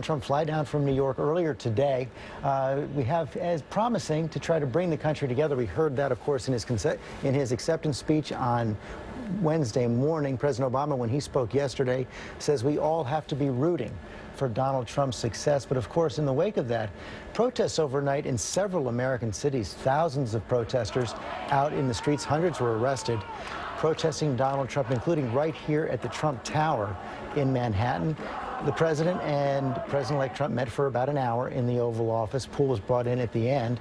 Trump fly down from New York earlier today. We have as promising to try to bring the country together. We heard that, of course, in his acceptance speech on Wednesday morning. President Obama, when he spoke yesterday, says we all have to be rooting for Donald Trump's success. But of course, in the wake of that, protests overnight in several American cities, thousands of protesters out in the streets, hundreds were arrested, protesting Donald Trump, including right here at the Trump Tower in Manhattan. The president and President-elect Trump met for about an hour in the Oval Office. Pool was brought in at the end.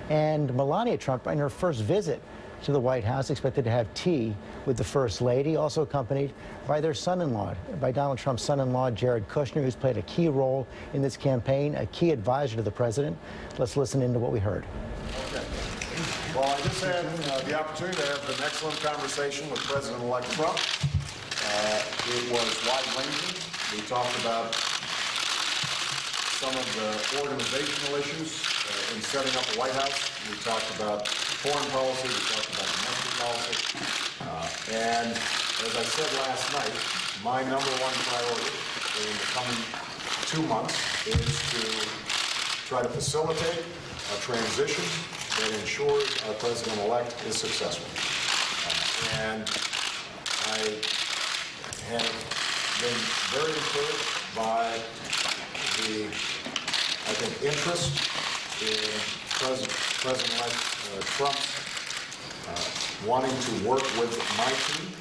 And Melania Trump, in her first visit to the White House, expected to have tea with the First Lady, also accompanied by their son-in-law, by Donald Trump's son-in-law, Jared Kushner, who's played a key role in this campaign, a key advisor to the president. Let's listen into what we heard. Okay. Well, I just had the opportunity to have an excellent conversation with President-elect Trump. It was wide-ranging. We talked about some of the organizational issues in setting up the White House. We talked about foreign policy. We talked about domestic policy. And as I said last night, my number one priority in the coming 2 months is to try to facilitate a transition that ensures our president-elect is successful. And I have been very encouraged by the, I think, interest in President-elect Trump's wanting to work with my team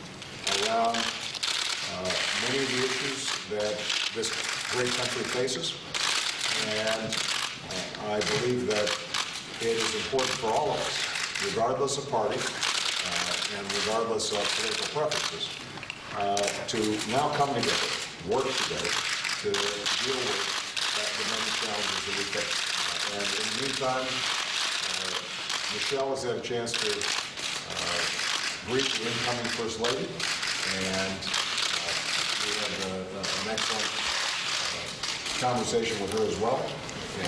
around many of the issues that this great country faces. And I believe that it is important for all of us, regardless of party and regardless of political preferences, to now come together, work together to deal with the many challenges that we face. And in the meantime, Michelle has had a chance to greet the incoming First Lady, and we had an excellent conversation with her as well.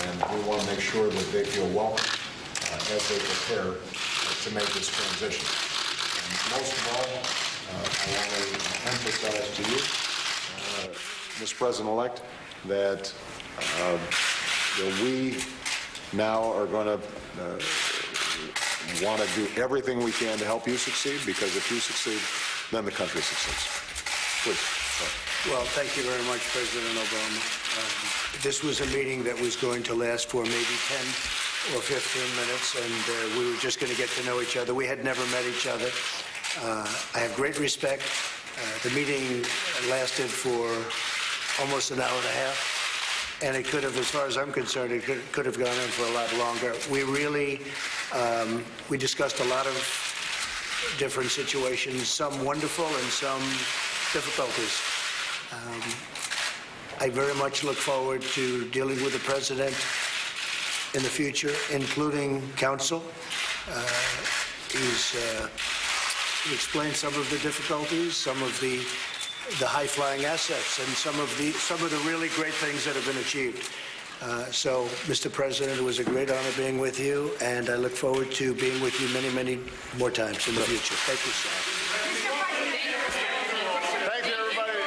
And we want to make sure that they feel welcome as they prepare to make this transition. And most of all, I want to emphasize to you, Mr. President-elect, that we now are going to want to do everything we can to help you succeed, because if you succeed, then the country succeeds. Please. Well, thank you very much, President Obama. This was a meeting that was going to last for maybe 10 or 15 minutes, and we were just going to get to know each other. We had never met each other. I have great respect. The meeting lasted for almost an hour and a half, and it could have, as far as I'm concerned, it could have gone on for a lot longer. We really, we discussed a lot of different situations, some wonderful and some difficulties. I very much look forward to dealing with the president in the future, including counsel. He explained some of the difficulties, some of the high-flying assets, and some of the really great things that have been achieved. So, Mr. President, it was a great honor being with you, and I look forward to being with you many, many more times in the future. Thank you, sir. Thank you, everybody.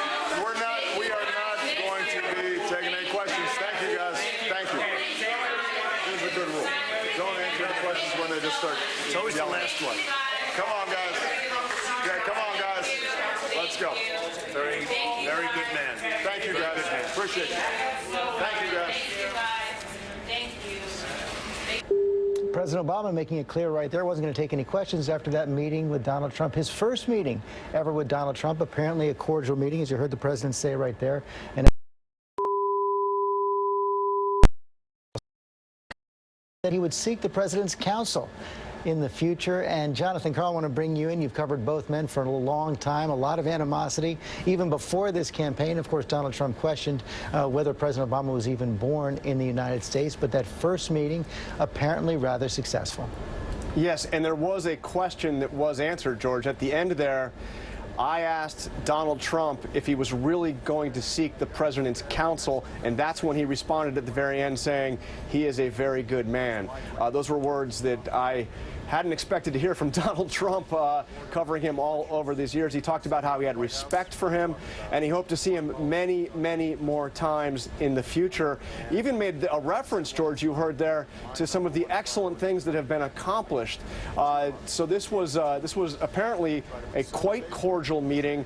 We are not going to be taking any questions. Thank you, guys. Thank you. Here's a good rule. Don't answer the questions when they just start. It's always the last one. Come on, guys. Yeah, come on, guys. Let's go. Very, very good man. Thank you, guys. Appreciate it. Thank you, guys. Thank you. President Obama making it clear right there, wasn't going to take any questions after that meeting with Donald Trump. His first meeting ever with Donald Trump, apparently a cordial meeting, as you heard the president say right there. And that he would seek the president's counsel in the future. And Jonathan Karl, I want to bring you in. You've covered both men for a long time, a lot of animosity. Even before this campaign, of course, Donald Trump questioned whether President Obama was even born in the United States. But that first meeting, apparently rather successful. Yes, and there was a question that was answered, George. At the end there, I asked Donald Trump if he was really going to seek the president's counsel, and that's when he responded at the very end saying he is a very good man. Those were words that I hadn't expected to hear from Donald Trump, covering him all over these years. He talked about how he had respect for him, and he hoped to see him many, many more times in the future. He even made a reference, George, you heard there, to some of the excellent things that have been accomplished. So this was apparently a quite cordial meeting.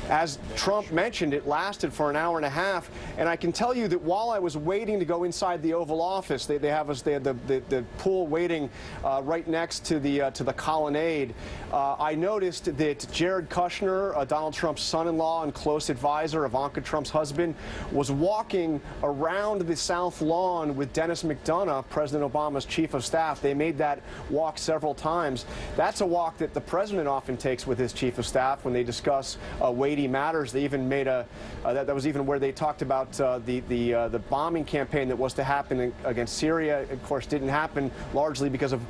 As Trump mentioned, it lasted for an hour and a half, and I can tell you that while I was waiting to go inside the Oval Office, they had the pool waiting right next to the colonnade. I noticed that Jared Kushner, Donald Trump's son-in-law and close advisor, Ivanka Trump's husband, was walking around the South Lawn with Dennis McDonough, President Obama's chief of staff. They made that walk several times. That's a walk that the president often takes with his chief of staff when they discuss weighty matters. They even made that was even where they talked about the bombing campaign that was to happen against Syria. Of course, didn't happen largely because of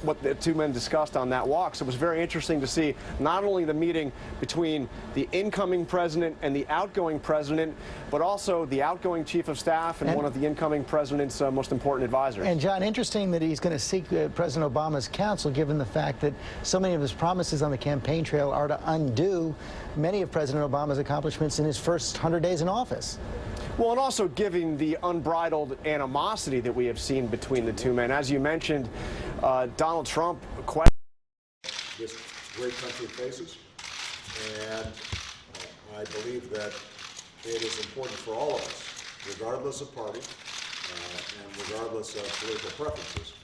what the two men discussed on that walk. So it was very interesting to see not only the meeting between the incoming president and the outgoing president, but also the outgoing chief of staff and one of the incoming president's most important advisors. And John, interesting that he's going to seek President Obama's counsel, given the fact that so many of his promises on the campaign trail are to undo many of President Obama's accomplishments in his first 100 days in office. Well, and also giving the unbridled animosity that we have seen between the two men. As you mentioned, Donald Trump this great country faces, and I believe that it is important for all of us, regardless of party and regardless of political preferences,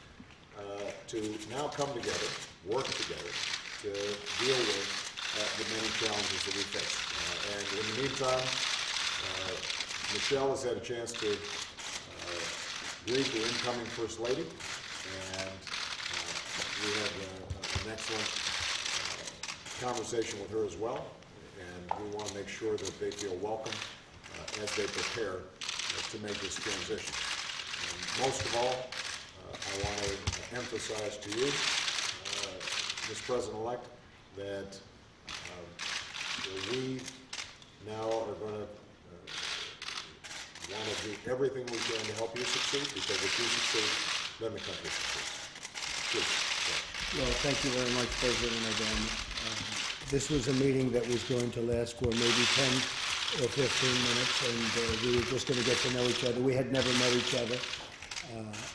to now come together, work together to deal with the many challenges that we face. And in the meantime, Michelle has had a chance to greet the incoming First Lady, and we had an excellent conversation with her as well, and we want to make sure that they feel welcome as they prepare to make this transition. And most of all, I want to emphasize to you, Ms. President-elect, that we now are going to want to do everything we can to help you succeed, because if you succeed, then the country succeeds. Please. Well, thank you very much, President Obama. This was a meeting that was going to last for maybe 10 or 15 minutes, and we were just going to get to know each other. We had never met each other.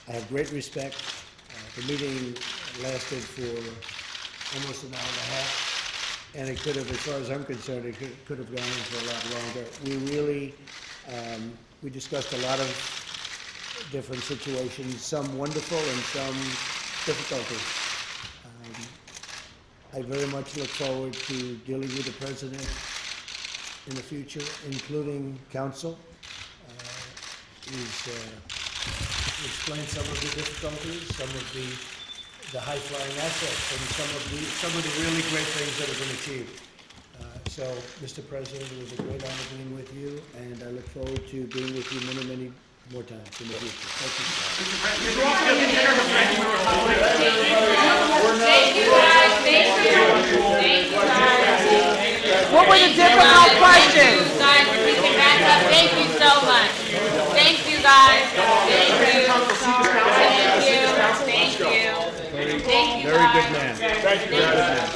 I have great respect. The meeting lasted for almost an hour and a half, and it could have, as far as I'm concerned, it could have gone on for a lot longer. We really, we discussed a lot of different situations, some wonderful and some difficulties. I very much look forward to dealing with the president in the future, including counsel. He's explained some of the difficulties, some of the high-flying assets, and some of the really great things that have been achieved. So, Mr. President, it was a great honor being with you, and I look forward to being with you many, many more times in the future. Thank you. Thank you, guys. Thank you. Thank you, guys. What were the difficulties?